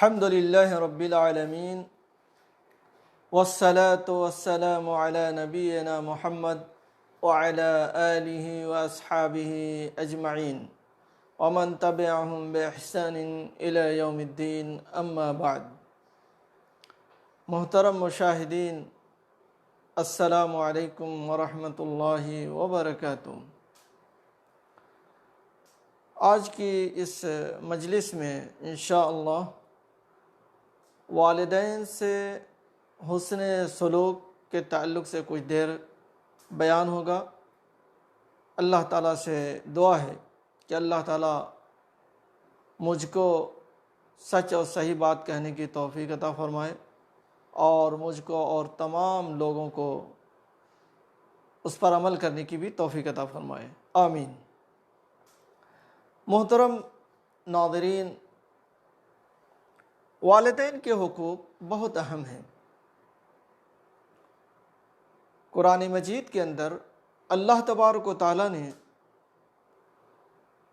الحمد لله رب العالمين والصلاة والسلام على نبينا محمد وعلى آله وأصحابه أجمعين ومن تبعهم بإحسان إلى يوم الدين أما بعد. محترم مشاہدین، السلام علیکم ورحمۃ اللہ وبرکاتہ۔ آج کی اس مجلس میں انشاءاللہ والدین سے حسن سلوک کے تعلق سے کچھ دیر بیان ہوگا۔ اللہ تعالیٰ سے دعا ہے کہ اللہ تعالیٰ مجھ کو سچ اور صحیح بات کہنے کی توفیق عطا فرمائے اور مجھ کو اور تمام لوگوں کو اس پر عمل کرنے کی بھی توفیق عطا فرمائے، آمین۔ محترم ناظرین، والدین کے حقوق بہت اہم ہیں۔ قرآن مجید کے اندر اللہ تبارک و تعالیٰ نے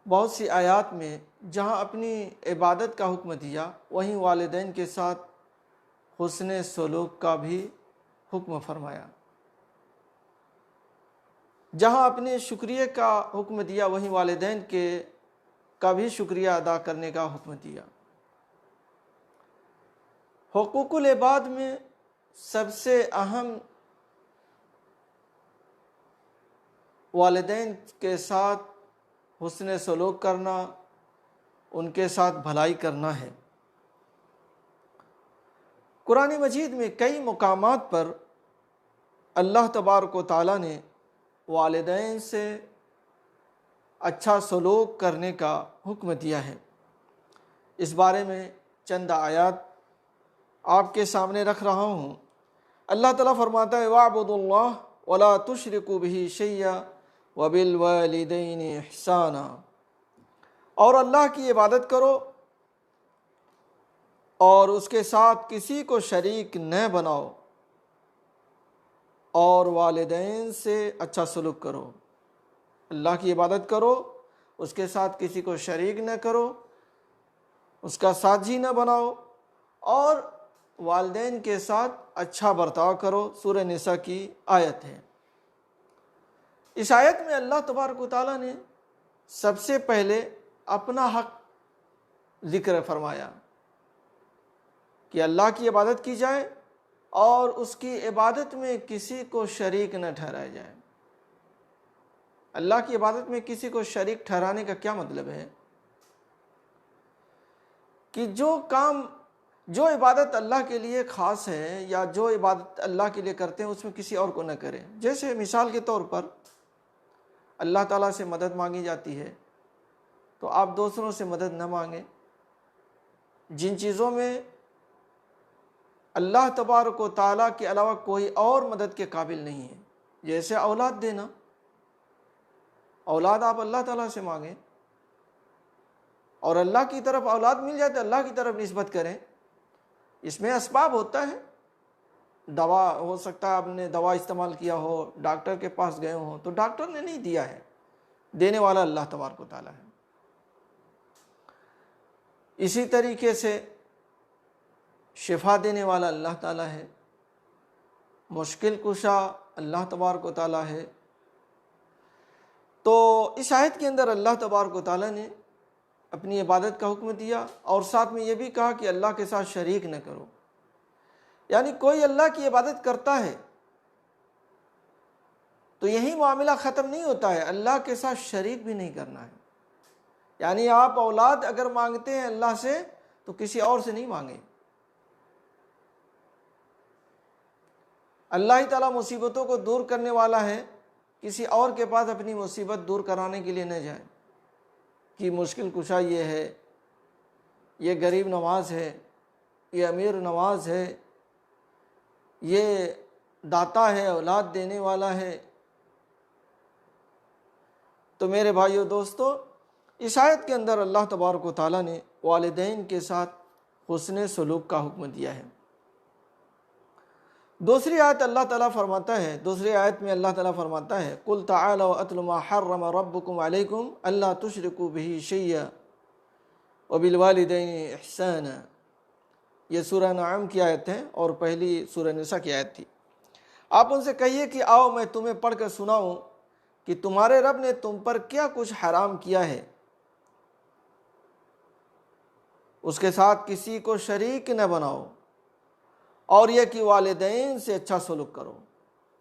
بہت سی آیات میں جہاں اپنی عبادت کا حکم دیا، وہیں والدین کے ساتھ حسن سلوک کا بھی حکم فرمایا۔ جہاں اپنے شکریہ کا حکم دیا، وہیں والدین کا بھی شکریہ ادا کرنے کا حکم دیا۔ حقوق العباد میں سب سے اہم والدین کے ساتھ حسن سلوک کرنا، ان کے ساتھ بھلائی کرنا ہے۔ قرآن مجید میں کئی مقامات پر اللہ تبارک و تعالیٰ نے والدین سے اچھا سلوک کرنے کا حکم دیا ہے۔ اس بارے میں چند آیات آپ کے سامنے رکھ رہا ہوں۔ اللہ تعالیٰ فرماتا ہے وَاعْبُدُوا اللَّهَ وَلَا تُشْرِكُوا بِهِ شَيْئًا وَبِالْوَالِدَيْنِ إِحْسَانًا، اور اللہ کی عبادت کرو اور اس کے ساتھ کسی کو شریک نہ بناؤ، اور والدین سے اچھا سلوک کرو۔ اللہ کی عبادت کرو، اس کے ساتھ کسی کو شریک نہ کرو، اس کا ساتھی نہ بناؤ، اور والدین کے ساتھ اچھا برتاؤ کرو۔ سورہ نساء کی آیت ہے۔ اس آیت میں اللہ تبارک و تعالیٰ نے سب سے پہلے اپنا حق ذکر فرمایا کہ اللہ کی عبادت کی جائے اور اس کی عبادت میں کسی کو شریک نہ ٹھہرایا جائے۔ اللہ کی عبادت میں کسی کو شریک ٹھہرانے کا کیا مطلب ہے؟ کہ جو عبادت اللہ کے لیے خاص ہے یا جو عبادت اللہ کے لیے کرتے ہیں، اس میں کسی اور کو نہ کریں۔ جیسے مثال کے طور پر اللہ تعالیٰ سے مدد مانگی جاتی ہے تو آپ دوسروں سے مدد نہ مانگیں۔ جن چیزوں میں اللہ تبارک و تعالیٰ کے علاوہ کوئی اور مدد کے قابل نہیں ہے، جیسے اولاد دینا، اولاد آپ اللہ تعالیٰ سے مانگیں، اور اللہ کی طرف اولاد مل جائے تو اللہ کی طرف نسبت کریں۔ اس میں اسباب ہوتا ہے، دوا ہو سکتا ہے، آپ نے دوا استعمال کیا ہو، ڈاکٹر کے پاس گئے ہوں تو ڈاکٹر نے نہیں دیا ہے، دینے والا اللہ تبارک و تعالیٰ ہے۔ اسی طریقے سے شفا دینے والا اللہ تعالیٰ ہے، مشکل کشا اللہ تبارک و تعالیٰ ہے۔ تو اس آیت کے اندر اللہ تبارک و تعالیٰ نے اپنی عبادت کا حکم دیا اور ساتھ میں یہ بھی کہا کہ اللہ کے ساتھ شریک نہ کرو۔ یعنی کوئی اللہ کی عبادت کرتا ہے تو یہی معاملہ ختم نہیں ہوتا ہے، اللہ کے ساتھ شریک بھی نہیں کرنا ہے۔ یعنی آپ اولاد اگر مانگتے ہیں اللہ سے تو کسی اور سے نہیں مانگیں۔ اللہ ہی تعالیٰ مصیبتوں کو دور کرنے والا ہے، کسی اور کے پاس اپنی مصیبت دور کرانے کے لیے نہ جائیں کہ مشکل کشا یہ ہے، یہ غریب نواز ہے، یہ امیر نواز ہے، یہ داتا ہے، اولاد دینے والا ہے۔ تو میرے بھائیو دوستو، اس آیت کے اندر اللہ تبارک و تعالیٰ نے والدین کے ساتھ حسن سلوک کا حکم دیا ہے۔ دوسری آیت اللہ تعالیٰ فرماتا ہے، دوسری آیت میں اللہ تعالیٰ فرماتا ہے قُلْ تَعَالَوْا أَتْلُ مَا حَرَّمَ رَبُّكُمْ عَلَيْكُمْ أَلَّا تُشْرِكُوا بِهِ شَيْئًا وَبِالْوَالِدَيْنِ إِحْسَانًا۔ یہ سورہ نعم کی آیت ہے اور پہلی سورہ نساء کی آیت تھی۔ آپ ان سے کہیے کہ آؤ میں تمہیں پڑھ کر سناؤں کہ تمہارے رب نے تم پر کیا کچھ حرام کیا ہے، اس کے ساتھ کسی کو شریک نہ بناؤ، اور یہ کہ والدین سے اچھا سلوک کرو،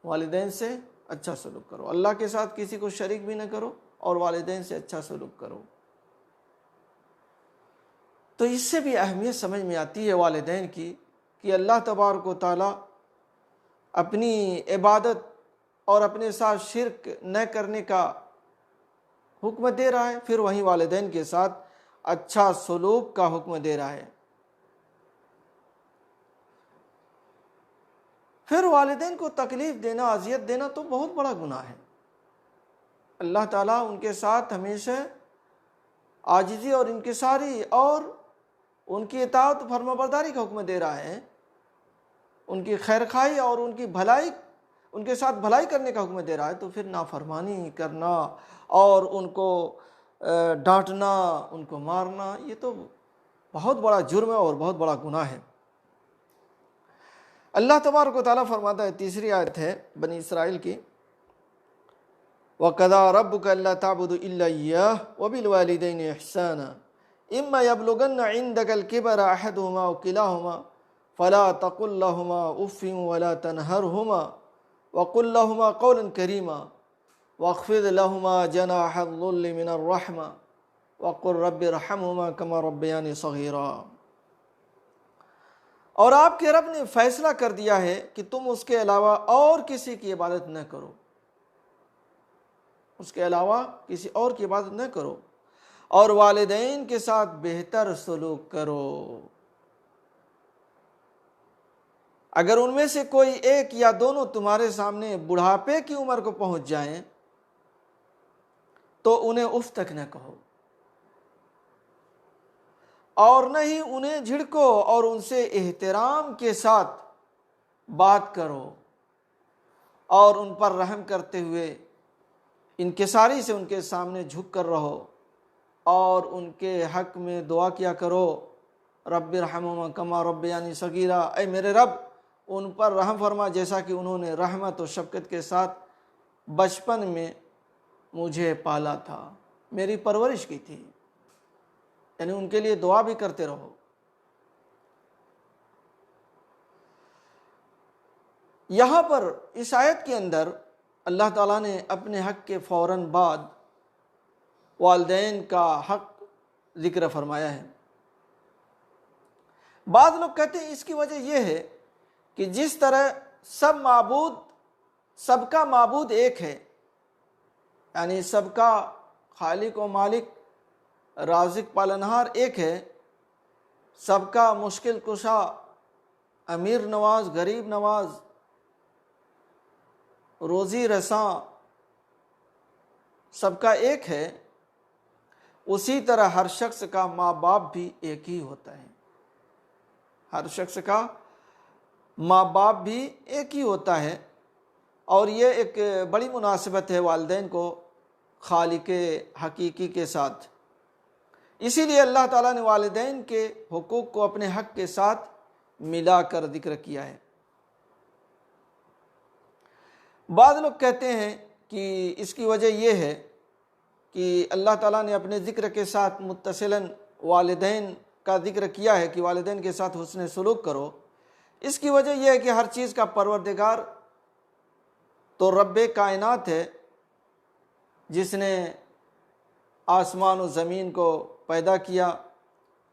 والدین سے اچھا سلوک کرو، اللہ کے ساتھ کسی کو شریک بھی نہ کرو اور والدین سے اچھا سلوک کرو۔ تو اس سے بھی اہمیت سمجھ میں آتی ہے والدین کی، کہ اللہ تبارک و تعالیٰ اپنی عبادت اور اپنے ساتھ شرک نہ کرنے کا حکم دے رہا ہے، پھر وہیں والدین کے ساتھ اچھا سلوک کا حکم دے رہا ہے۔ پھر والدین کو تکلیف دینا، اذیت دینا تو بہت بڑا گناہ ہے۔ اللہ تعالیٰ ان کے ساتھ ہمیشہ عاجزی اور انکساری اور ان کی اطاعت فرمانبرداری کا حکم دے رہا ہے، ان کی خیرخواہی اور ان کی بھلائی، ان کے ساتھ بھلائی کرنے کا حکم دے رہا ہے، تو پھر نافرمانی کرنا اور ان کو ڈانٹنا، ان کو مارنا، یہ تو بہت بڑا جرم ہے اور بہت بڑا گناہ ہے۔ اللہ تبارک و تعالیٰ فرماتا ہے، تیسری آیت ہے بنی اسرائیل کی، وَقَضَىٰ رَبُّكَ أَلَّا تَعْبُدُوا إِلَّا إِيَّاهُ وَبِالْوَالِدَيْنِ إِحْسَانًا إِمَّا يَبْلُغَنَّ عِندَكَ الْكِبَرَ أَحَدُهُمَا أَوْ كِلَاهُمَا فَلَا تَقُل لَّهُمَا أُفٍّ وَلَا تَنْهَرْهُمَا وَقُل لَّهُمَا قَوْلًا كَرِيمًا وَاخْفِضْ لَهُمَا جَنَاحَ الذُّلِّ مِنَ الرَّحْمَةِ وَقُل رَّبِّ ارْحَمْهُمَا كَمَا رَبَّيَانِي صَغِيرًا۔ اور آپ کے رب نے فیصلہ کر دیا ہے کہ تم اس کے علاوہ اور کسی کی عبادت نہ کرو، اس کے علاوہ کسی اور کی عبادت نہ کرو، اور والدین کے ساتھ بہتر سلوک کرو۔ اگر ان میں سے کوئی ایک یا دونوں تمہارے سامنے بڑھاپے کی عمر کو پہنچ جائیں تو انہیں اف تک نہ کہو، اور نہ ہی انہیں جھڑکو، اور ان سے احترام کے ساتھ بات کرو، اور ان پر رحم کرتے ہوئے انکساری سے ان کے سامنے جھک کر رہو، اور ان کے حق میں دعا کیا کرو، رب ارحمہما کما ربیانی صغیرا، اے میرے رب ان پر رحم فرما جیسا کہ انہوں نے رحمت و شفقت کے ساتھ بچپن میں مجھے پالا تھا، میری پرورش کی تھی۔ یعنی ان کے لیے دعا بھی کرتے رہو۔ یہاں پر اس آیت کے اندر اللہ تعالیٰ نے اپنے حق کے فوراً بعد والدین کا حق ذکر فرمایا ہے۔ بعض لوگ کہتے ہیں اس کی وجہ یہ ہے کہ جس طرح سب کا معبود ایک ہے، یعنی سب کا خالق و مالک، رازق پالنہار ایک ہے، سب کا مشکل کشا، امیر نواز، غریب نواز، روزی رساں سب کا ایک ہے، اسی طرح ہر شخص کا ماں باپ بھی ایک ہی ہوتا ہے، ہر شخص کا ماں باپ بھی ایک ہی ہوتا ہے، اور یہ ایک بڑی مناسبت ہے والدین کو خالق حقیقی کے ساتھ۔ اسی لیے اللہ تعالیٰ نے والدین کے حقوق کو اپنے حق کے ساتھ ملا کر ذکر کیا ہے۔ بعض لوگ کہتے ہیں کہ اس کی وجہ یہ ہے کہ اللہ تعالیٰ نے اپنے ذکر کے ساتھ متصلاً والدین کا ذکر کیا ہے کہ والدین کے ساتھ حسن سلوک کرو۔ اس کی وجہ یہ ہے کہ ہر چیز کا پروردگار تو رب کائنات ہے، جس نے آسمان و زمین کو پیدا کیا،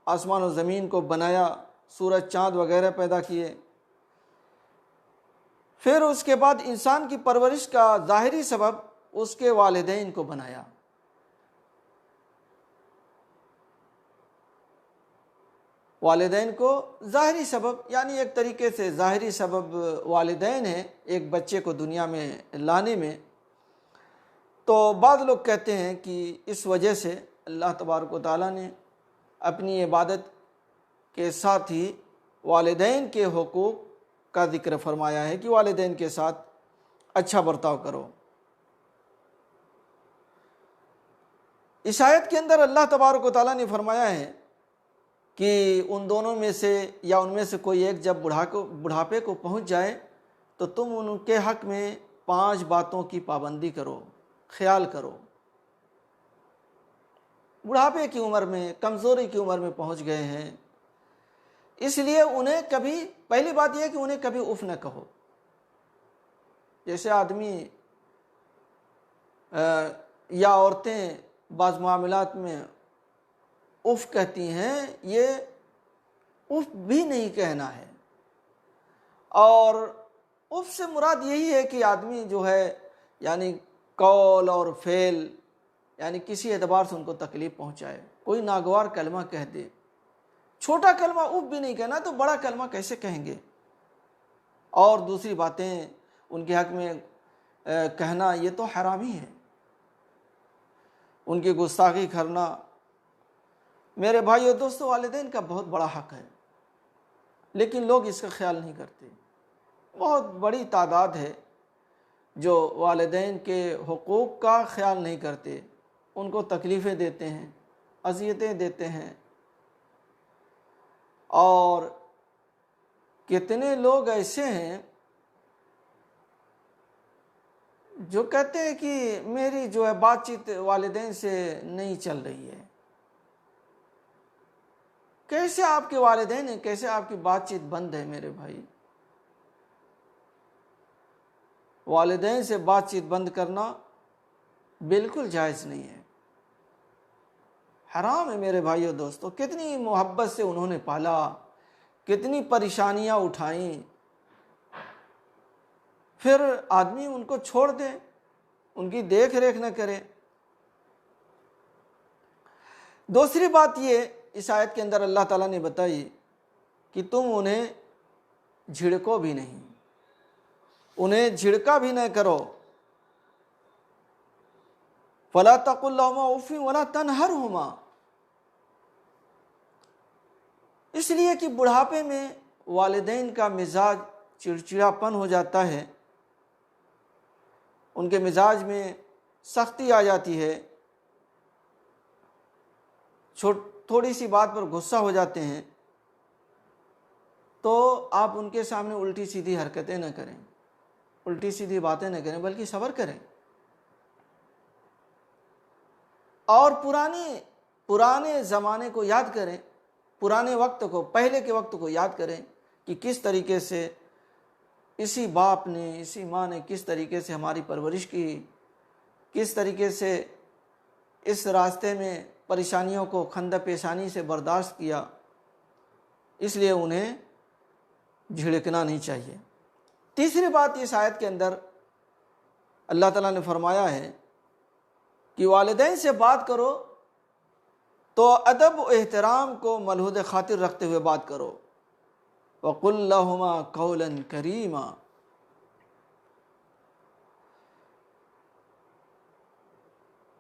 آسمان و زمین کو بنایا، سورج چاند وغیرہ پیدا کیے، پھر اس کے بعد انسان کی پرورش کا ظاہری سبب اس کے والدین کو بنایا۔ والدین کو ظاہری سبب، یعنی ایک طریقے سے ظاہری سبب والدین ہیں ایک بچے کو دنیا میں لانے میں۔ تو بعض لوگ کہتے ہیں کہ اس وجہ سے اللہ تبارک و تعالیٰ نے اپنی عبادت کے ساتھ ہی والدین کے حقوق کا ذکر فرمایا ہے کہ والدین کے ساتھ اچھا برتاؤ کرو۔ اس آیت کے اندر اللہ تبارک و تعالیٰ نے فرمایا ہے کہ ان دونوں میں سے یا ان میں سے کوئی ایک جب بڑھاپے کو پہنچ جائے تو تم ان کے حق میں 5 باتوں کی پابندی کرو، خیال کرو۔ بڑھاپے کی عمر میں، کمزوری کی عمر میں پہنچ گئے ہیں، اس لیے انہیں کبھی، پہلی بات یہ ہے کہ انہیں کبھی اف نہ کہو۔ جیسے آدمی یا عورتیں بعض معاملات میں اف کہتی ہیں، یہ اف بھی نہیں کہنا ہے۔ اور اف سے مراد یہی ہے کہ آدمی جو ہے یعنی قول اور فعل یعنی کسی اعتبار سے ان کو تکلیف پہنچائے، کوئی ناگوار کلمہ کہہ دے۔ چھوٹا کلمہ اف بھی نہیں کہنا تو بڑا کلمہ کیسے کہیں گے؟ اور دوسری باتیں ان کے حق میں کہنا یہ تو حرام ہی ہے، ان کی گستاخی کرنا۔ میرے بھائی اور دوستو، والدین کا بہت بڑا حق ہے، لیکن لوگ اس کا خیال نہیں کرتے۔ بہت بڑی تعداد ہے جو والدین کے حقوق کا خیال نہیں کرتے، ان کو تکلیفیں دیتے ہیں، اذیتیں دیتے ہیں۔ اور کتنے لوگ ایسے ہیں جو کہتے ہیں کہ میری جو ہے بات چیت والدین سے نہیں چل رہی ہے۔ کیسے آپ کے والدین ہیں، کیسے آپ کی بات چیت بند ہے؟ میرے بھائی، والدین سے بات چیت بند کرنا بالکل جائز نہیں ہے، حرام ہے میرے بھائی اور دوستو۔ کتنی محبت سے انہوں نے پالا، کتنی پریشانیاں اٹھائیں، پھر آدمی ان کو چھوڑ دے، ان کی دیکھ ریکھ نہ کرے۔ دوسری بات یہ اس آیت کے اندر اللہ تعالیٰ نے بتائی کہ تم انہیں جھڑکو بھی نہیں، انہیں جھڑکا بھی نہ کرو۔ فَلَا تَقُلْ لَهُمَا أُفٍّ وَلَا تَنْهَرْهُمَا، اس لیے کہ بڑھاپے میں والدین کا مزاج چڑچڑاپن ہو جاتا ہے، ان کے مزاج میں سختی آ جاتی ہے، تھوڑی سی بات پر غصہ ہو جاتے ہیں، تو آپ ان کے سامنے الٹی سیدھی حرکتیں نہ کریں، الٹی سیدھی باتیں نہ کریں، بلکہ صبر کریں۔ اور پرانے زمانے کو یاد کریں، پرانے وقت کو، پہلے کے وقت کو یاد کریں کہ کس طریقے سے اسی باپ نے، اسی ماں نے کس طریقے سے ہماری پرورش کی، کس طریقے سے اس راستے میں پریشانیوں کو خندہ پیشانی سے برداشت کیا، اس لیے انہیں جھڑکنا نہیں چاہیے۔ تیسری بات اس آیت کے اندر اللہ تعالیٰ نے فرمایا ہے کہ والدین سے بات کرو تو ادب و احترام کو ملحوظ خاطر رکھتے ہوئے بات کرو۔ وَقُلْ لَهُمَا قَوْلًا كَرِيمًا،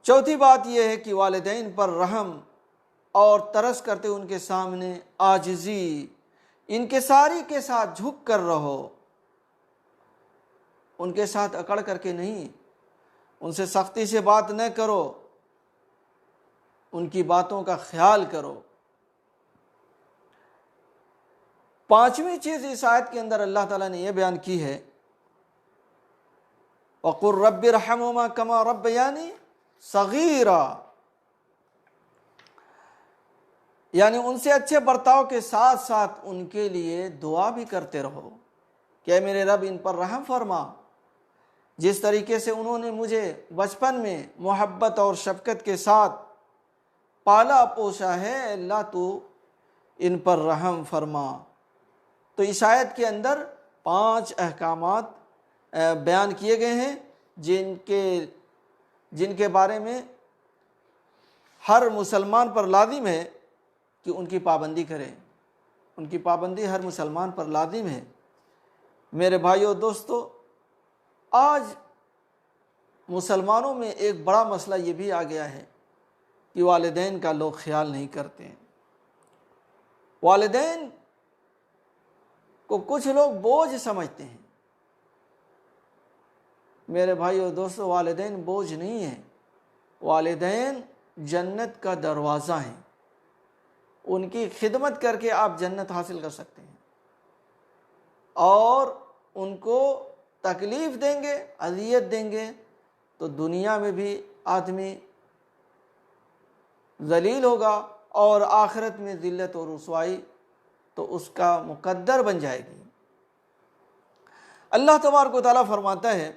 چوتھی بات یہ ہے کہ والدین پر رحم اور ترس کرتے ان کے سامنے عاجزی، انکساری کے ساتھ جھک کر رہو، ان کے ساتھ اکڑ کر کے نہیں، ان سے سختی سے بات نہ کرو، ان کی باتوں کا خیال کرو۔ پانچویں چیز اس آیت کے اندر اللہ تعالیٰ نے یہ بیان کی ہے، وَقُلْ رَبِّ ارْحَمْهُمَا كَمَا رَبَّيَانِي صَغِيرًا، یعنی ان سے اچھے برتاؤ کے ساتھ ساتھ ان کے لیے دعا بھی کرتے رہو کہ اے میرے رب ان پر رحم فرما، جس طریقے سے انہوں نے مجھے بچپن میں محبت اور شفقت کے ساتھ پالا پوشا ہے، اللہ تو ان پر رحم فرما۔ تو اس آیت کے اندر 5 احکامات بیان کیے گئے ہیں جن کے بارے میں ہر مسلمان پر لازم ہے کہ ان کی پابندی کریں، ان کی پابندی ہر مسلمان پر لازم ہے۔ میرے بھائیو دوستو، آج مسلمانوں میں ایک بڑا مسئلہ یہ بھی آ گیا ہے کہ والدین کا لوگ خیال نہیں کرتے ہیں۔ والدین کو کچھ لوگ بوجھ سمجھتے ہیں۔ میرے بھائیو دوستو، والدین بوجھ نہیں ہیں، والدین جنت کا دروازہ ہیں۔ ان کی خدمت کر کے آپ جنت حاصل کر سکتے ہیں، اور ان کو تکلیف دیں گے، اذیت دیں گے، تو دنیا میں بھی آدمی ذلیل ہوگا اور آخرت میں ذلت اور رسوائی تو اس کا مقدر بن جائے گی۔ اللہ تبارک و تعالیٰ فرماتا ہے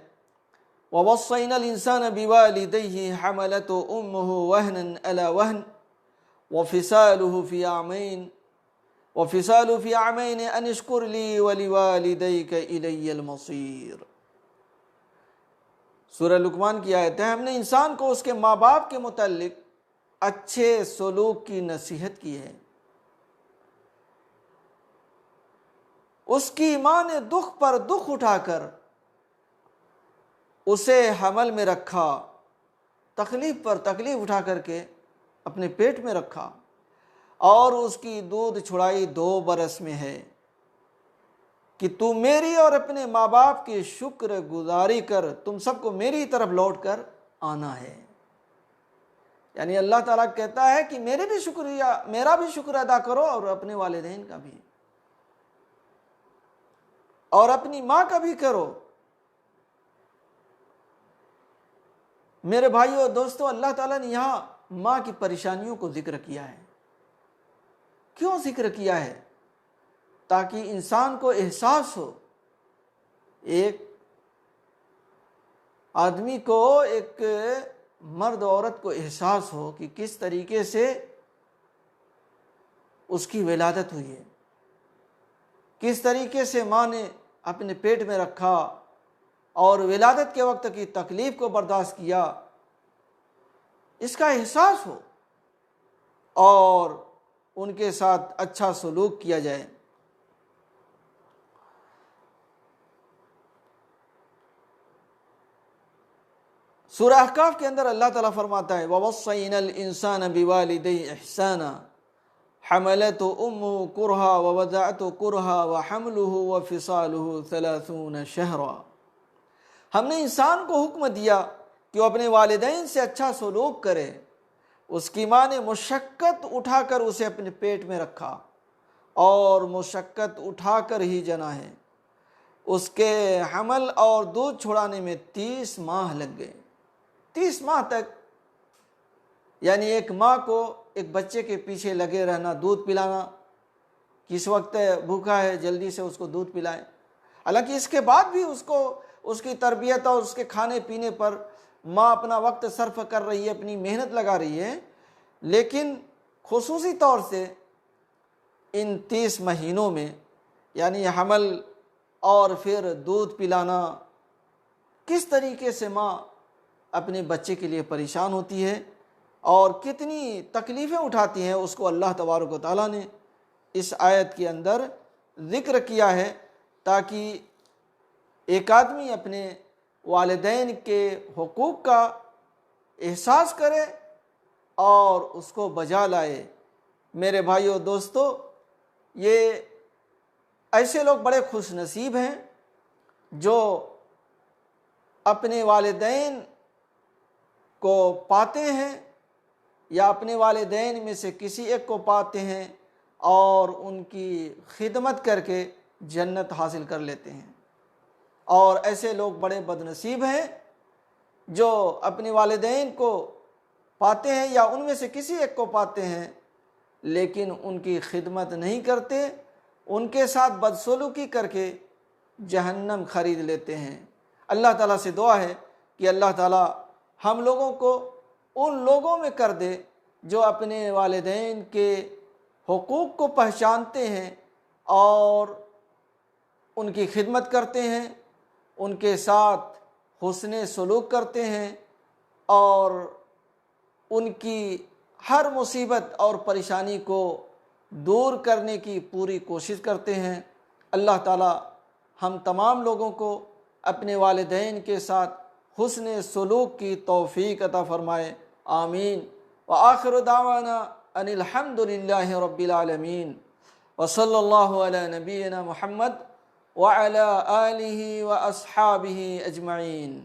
وَوَصَّيْنَا الْإِنسَانَ بِوَالِدَيْهِ حَمَلَتْهُ أُمُّهُ وَهْنًا عَلَى وَهْنٍ وَفِصَالُهُ فِي عَامَيْنِ أَنِ اشْكُرْ لِي وَلِوَالِدَيْكَ إِلَيَّ الْمَصِيرُ۔ سورہ لقمان کی آیت ہے، ہم نے انسان کو اس کے ماں باپ کے متعلق اچھے سلوک کی نصیحت کی ہے، اس کی ماں نے دکھ پر دکھ اٹھا کر اسے حمل میں رکھا، تکلیف پر تکلیف اٹھا کر کے اپنے پیٹ میں رکھا، اور اس کی دودھ چھڑائی 2 برس میں ہے کہ تو میری اور اپنے ماں باپ کی شکر گزاری کر، تم سب کو میری طرف لوٹ کر آنا ہے۔ یعنی اللہ تعالیٰ کہتا ہے کہ میرا بھی شکر ادا کرو، اور اپنے والدین کا بھی، اور اپنی ماں کا بھی کرو۔ میرے بھائیو اور دوستو، اللہ تعالیٰ نے یہاں ماں کی پریشانیوں کو ذکر کیا ہے۔ کیوں ذکر کیا ہے؟ تاکہ انسان کو احساس ہو، ایک آدمی کو، ایک مرد عورت کو احساس ہو کہ کس طریقے سے اس کی ولادت ہوئی ہے، کس طریقے سے ماں نے اپنے پیٹ میں رکھا اور ولادت کے وقت کی تکلیف کو برداشت کیا، اس کا احساس ہو اور ان کے ساتھ اچھا سلوک کیا جائے۔ سورہ احقاف کے اندر اللہ تعالیٰ فرماتا ہے وَوَصَّيْنَا الْإِنسَانَ بِوَالِدَيْهِ إِحْسَانًا حَمَلَتْهُ أُمُّهُ كُرْهًا وَوَضَعَتْهُ كُرْهًا وَحَمْلُهُ وَفِصَالُهُ 30 شهرًا۔ ہم نے انسان کو حکم دیا کہ وہ اپنے والدین سے اچھا سلوک کرے۔ اس کی ماں نے مشقت اٹھا کر اسے اپنے پیٹ میں رکھا، اور مشقت اٹھا کر ہی جنا ہے۔ اس کے حمل اور دودھ چھڑانے میں 30 ماہ لگ گئے۔ 30 ماہ تک، یعنی ایک ماں کو ایک بچے کے پیچھے لگے رہنا، دودھ پلانا، کس وقت بھوکا ہے جلدی سے اس کو دودھ پلائیں۔ حالانکہ اس کے بعد بھی اس کو، اس کی تربیت اور اس کے کھانے پینے پر ماں اپنا وقت صرف کر رہی ہے، اپنی محنت لگا رہی ہے، لیکن خصوصی طور سے ان 30 مہینوں میں، یعنی حمل اور پھر دودھ پلانا، کس طریقے سے ماں اپنے بچے کے لیے پریشان ہوتی ہے اور کتنی تکلیفیں اٹھاتی ہیں، اس کو اللہ تبارک و تعالیٰ نے اس آیت کے اندر ذکر کیا ہے، تاکہ ایک آدمی اپنے والدین کے حقوق کا احساس کرے اور اس کو بجا لائے۔ میرے بھائیو دوستو، یہ ایسے لوگ بڑے خوش نصیب ہیں جو اپنے والدین کو پاتے ہیں، یا اپنے والدین میں سے کسی ایک کو پاتے ہیں اور ان کی خدمت کر کے جنت حاصل کر لیتے ہیں۔ اور ایسے لوگ بڑے بد نصیب ہیں جو اپنے والدین کو پاتے ہیں یا ان میں سے کسی ایک کو پاتے ہیں، لیکن ان کی خدمت نہیں کرتے، ان کے ساتھ بدسلوکی کر کے جہنم خرید لیتے ہیں۔ اللہ تعالیٰ سے دعا ہے کہ اللہ تعالیٰ ہم لوگوں کو ان لوگوں میں کر دے جو اپنے والدین کے حقوق کو پہچانتے ہیں اور ان کی خدمت کرتے ہیں، ان کے ساتھ حسن سلوک کرتے ہیں، اور ان کی ہر مصیبت اور پریشانی کو دور کرنے کی پوری کوشش کرتے ہیں۔ اللہ تعالی ہم تمام لوگوں کو اپنے والدین کے ساتھ حسن سلوک کی توفیق عطا فرمائے، آمین۔ وآخر دعوانا ان الحمد للہ رب العالمین، وصلی اللہ علی نبینا محمد وعلی آلہ واصحابہ اجمعین۔